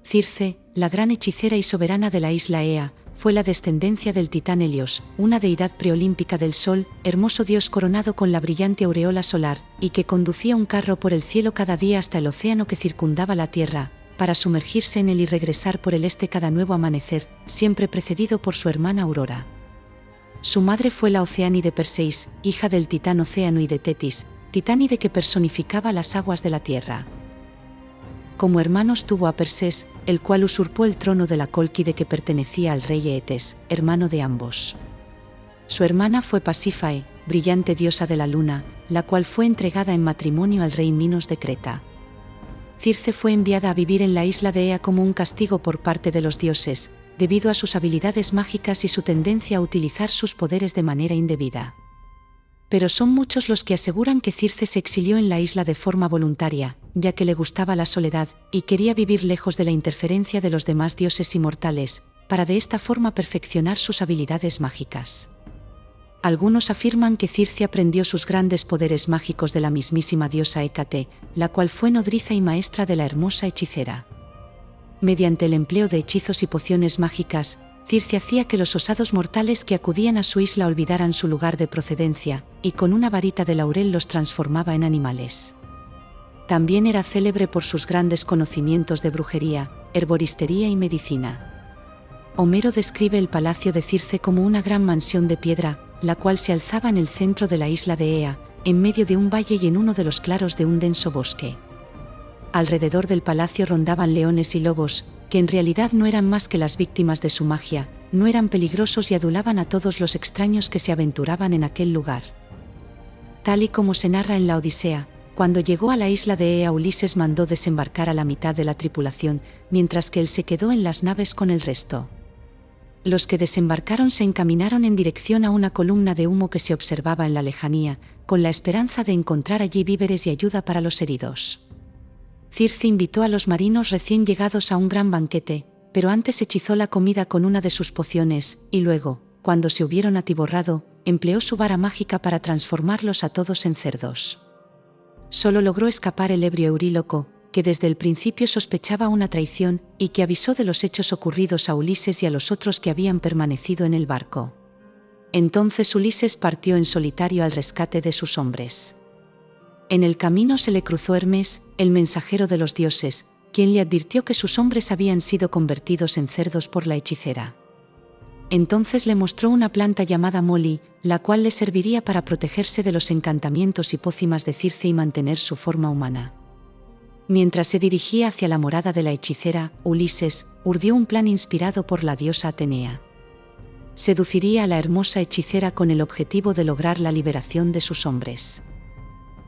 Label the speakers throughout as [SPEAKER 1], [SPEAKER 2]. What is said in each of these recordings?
[SPEAKER 1] Circe, la gran hechicera y soberana de la isla Ea, fue la descendencia del titán Helios, una deidad preolímpica del sol, hermoso dios coronado con la brillante aureola solar, y que conducía un carro por el cielo cada día hasta el océano que circundaba la tierra, para sumergirse en él y regresar por el este cada nuevo amanecer, siempre precedido por su hermana Aurora. Su madre fue la Oceánide Perseis, hija del titán Océano y de Tetis, titánide que personificaba las aguas de la tierra. Como hermanos tuvo a Persés, el cual usurpó el trono de la Cólquide que pertenecía al rey Eetes, hermano de ambos. Su hermana fue Pasífae, brillante diosa de la luna, la cual fue entregada en matrimonio al rey Minos de Creta. Circe fue enviada a vivir en la isla de Ea como un castigo por parte de los dioses, debido a sus habilidades mágicas y su tendencia a utilizar sus poderes de manera indebida. Pero son muchos los que aseguran que Circe se exilió en la isla de forma voluntaria, ya que le gustaba la soledad, y quería vivir lejos de la interferencia de los demás dioses inmortales, para de esta forma perfeccionar sus habilidades mágicas. Algunos afirman que Circe aprendió sus grandes poderes mágicos de la mismísima diosa Hécate, la cual fue nodriza y maestra de la hermosa hechicera. Mediante el empleo de hechizos y pociones mágicas, Circe hacía que los osados mortales que acudían a su isla olvidaran su lugar de procedencia, y con una varita de laurel los transformaba en animales. También era célebre por sus grandes conocimientos de brujería, herboristería y medicina. Homero describe el palacio de Circe como una gran mansión de piedra, la cual se alzaba en el centro de la isla de Ea, en medio de un valle y en uno de los claros de un denso bosque. Alrededor del palacio rondaban leones y lobos, que en realidad no eran más que las víctimas de su magia, no eran peligrosos y adulaban a todos los extraños que se aventuraban en aquel lugar. Tal y como se narra en la Odisea, cuando llegó a la isla de Ea, Ulises mandó desembarcar a la mitad de la tripulación, mientras que él se quedó en las naves con el resto. Los que desembarcaron se encaminaron en dirección a una columna de humo que se observaba en la lejanía, con la esperanza de encontrar allí víveres y ayuda para los heridos. Circe invitó a los marinos recién llegados a un gran banquete, pero antes hechizó la comida con una de sus pociones, y luego, cuando se hubieron atiborrado, empleó su vara mágica para transformarlos a todos en cerdos. Solo logró escapar el ebrio Euríloco, que desde el principio sospechaba una traición, y que avisó de los hechos ocurridos a Ulises y a los otros que habían permanecido en el barco. Entonces Ulises partió en solitario al rescate de sus hombres. En el camino se le cruzó Hermes, el mensajero de los dioses, quien le advirtió que sus hombres habían sido convertidos en cerdos por la hechicera. Entonces le mostró una planta llamada Moli, la cual le serviría para protegerse de los encantamientos y pócimas de Circe y mantener su forma humana. Mientras se dirigía hacia la morada de la hechicera, Ulises urdió un plan inspirado por la diosa Atenea. Seduciría a la hermosa hechicera con el objetivo de lograr la liberación de sus hombres.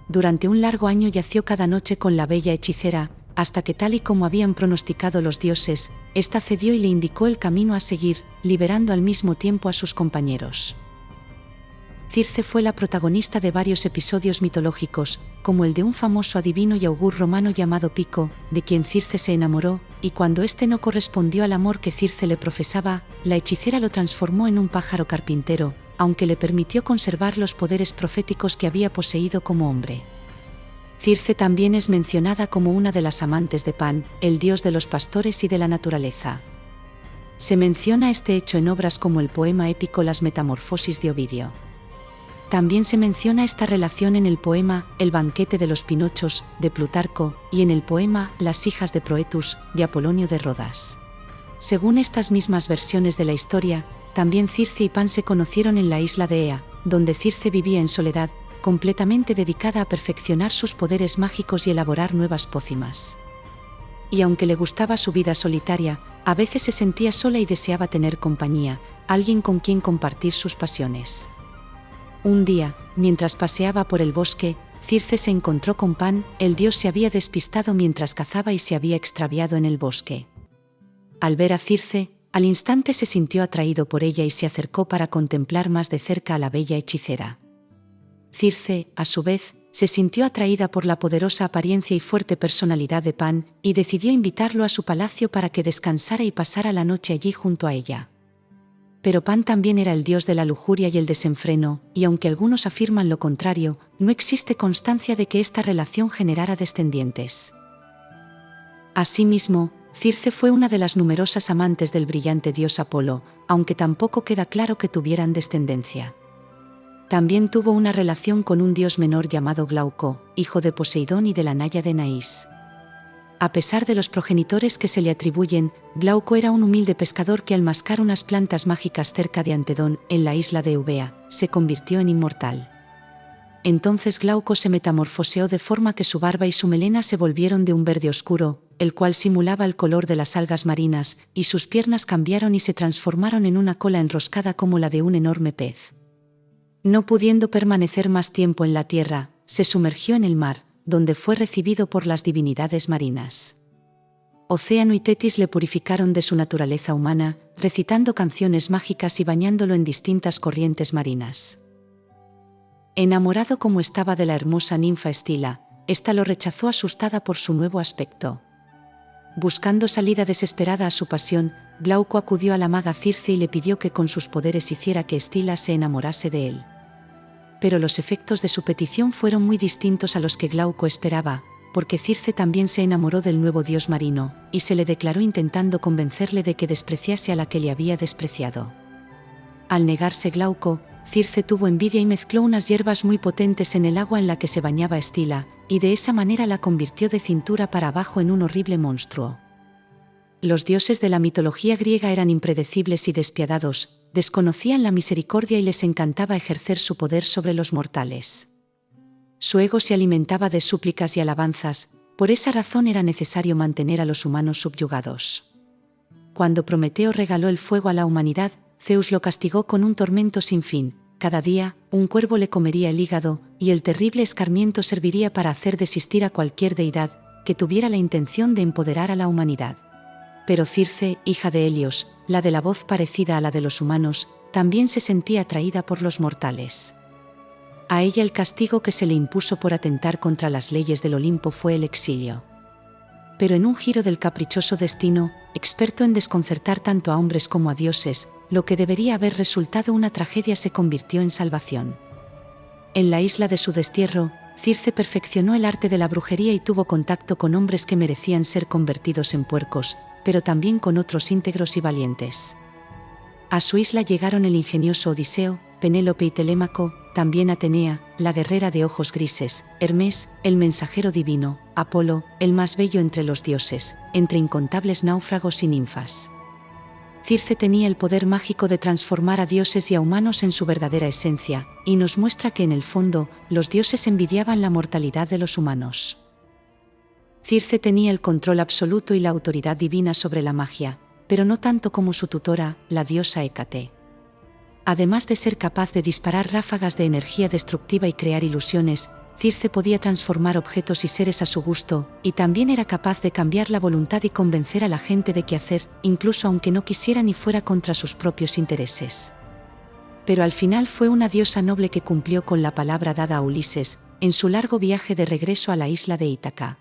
[SPEAKER 1] Durante un largo año yació cada noche con la bella hechicera, hasta que, tal y como habían pronosticado los dioses, ésta cedió y le indicó el camino a seguir, liberando al mismo tiempo a sus compañeros. Circe fue la protagonista de varios episodios mitológicos, como el de un famoso adivino y augur romano llamado Pico, de quien Circe se enamoró, y cuando éste no correspondió al amor que Circe le profesaba, la hechicera lo transformó en un pájaro carpintero, aunque le permitió conservar los poderes proféticos que había poseído como hombre. Circe también es mencionada como una de las amantes de Pan, el dios de los pastores y de la naturaleza. Se menciona este hecho en obras como el poema épico Las Metamorfosis de Ovidio. También se menciona esta relación en el poema El banquete de los Pinochos, de Plutarco, y en el poema Las hijas de Proetus, de Apolonio de Rodas. Según estas mismas versiones de la historia, también Circe y Pan se conocieron en la isla de Ea, donde Circe vivía en soledad, completamente dedicada a perfeccionar sus poderes mágicos y elaborar nuevas pócimas. Y aunque le gustaba su vida solitaria, a veces se sentía sola y deseaba tener compañía, alguien con quien compartir sus pasiones. Un día, mientras paseaba por el bosque, Circe se encontró con Pan, el dios se había despistado mientras cazaba y se había extraviado en el bosque. Al ver a Circe, al instante se sintió atraído por ella y se acercó para contemplar más de cerca a la bella hechicera. Circe, a su vez, se sintió atraída por la poderosa apariencia y fuerte personalidad de Pan, y decidió invitarlo a su palacio para que descansara y pasara la noche allí junto a ella. Pero Pan también era el dios de la lujuria y el desenfreno, y aunque algunos afirman lo contrario, no existe constancia de que esta relación generara descendientes. Asimismo, Circe fue una de las numerosas amantes del brillante dios Apolo, aunque tampoco queda claro que tuvieran descendencia. También tuvo una relación con un dios menor llamado Glauco, hijo de Poseidón y de la náyade Naís. A pesar de los progenitores que se le atribuyen, Glauco era un humilde pescador que al mascar unas plantas mágicas cerca de Antedón, en la isla de Eubea, se convirtió en inmortal. Entonces Glauco se metamorfoseó de forma que su barba y su melena se volvieron de un verde oscuro, el cual simulaba el color de las algas marinas, y sus piernas cambiaron y se transformaron en una cola enroscada como la de un enorme pez. No pudiendo permanecer más tiempo en la tierra, se sumergió en el mar, donde fue recibido por las divinidades marinas. Océano y Tetis le purificaron de su naturaleza humana, recitando canciones mágicas y bañándolo en distintas corrientes marinas. Enamorado como estaba de la hermosa ninfa Escila, ésta lo rechazó asustada por su nuevo aspecto. Buscando salida desesperada a su pasión, Glauco acudió a la maga Circe y le pidió que con sus poderes hiciera que Escila se enamorase de él. Pero los efectos de su petición fueron muy distintos a los que Glauco esperaba, porque Circe también se enamoró del nuevo dios marino, y se le declaró intentando convencerle de que despreciase a la que le había despreciado. Al negarse Glauco, Circe tuvo envidia y mezcló unas hierbas muy potentes en el agua en la que se bañaba Escila, y de esa manera la convirtió de cintura para abajo en un horrible monstruo. Los dioses de la mitología griega eran impredecibles y despiadados, desconocían la misericordia y les encantaba ejercer su poder sobre los mortales. Su ego se alimentaba de súplicas y alabanzas, por esa razón era necesario mantener a los humanos subyugados. Cuando Prometeo regaló el fuego a la humanidad, Zeus lo castigó con un tormento sin fin. Cada día, un cuervo le comería el hígado, y el terrible escarmiento serviría para hacer desistir a cualquier deidad que tuviera la intención de empoderar a la humanidad. Pero Circe, hija de Helios, la de la voz parecida a la de los humanos, también se sentía atraída por los mortales. A ella el castigo que se le impuso por atentar contra las leyes del Olimpo fue el exilio. Pero en un giro del caprichoso destino, experto en desconcertar tanto a hombres como a dioses, lo que debería haber resultado una tragedia se convirtió en salvación. En la isla de su destierro, Circe perfeccionó el arte de la brujería y tuvo contacto con hombres que merecían ser convertidos en puercos, pero también con otros íntegros y valientes. A su isla llegaron el ingenioso Odiseo, Penélope y Telémaco, también Atenea, la guerrera de ojos grises, Hermes, el mensajero divino, Apolo, el más bello entre los dioses, entre incontables náufragos y ninfas. Circe tenía el poder mágico de transformar a dioses y a humanos en su verdadera esencia, y nos muestra que en el fondo, los dioses envidiaban la mortalidad de los humanos. Circe tenía el control absoluto y la autoridad divina sobre la magia, pero no tanto como su tutora, la diosa Hécate. Además de ser capaz de disparar ráfagas de energía destructiva y crear ilusiones, Circe podía transformar objetos y seres a su gusto, y también era capaz de cambiar la voluntad y convencer a la gente de qué hacer, incluso aunque no quisiera ni fuera contra sus propios intereses. Pero al final fue una diosa noble que cumplió con la palabra dada a Ulises, en su largo viaje de regreso a la isla de Ítaca.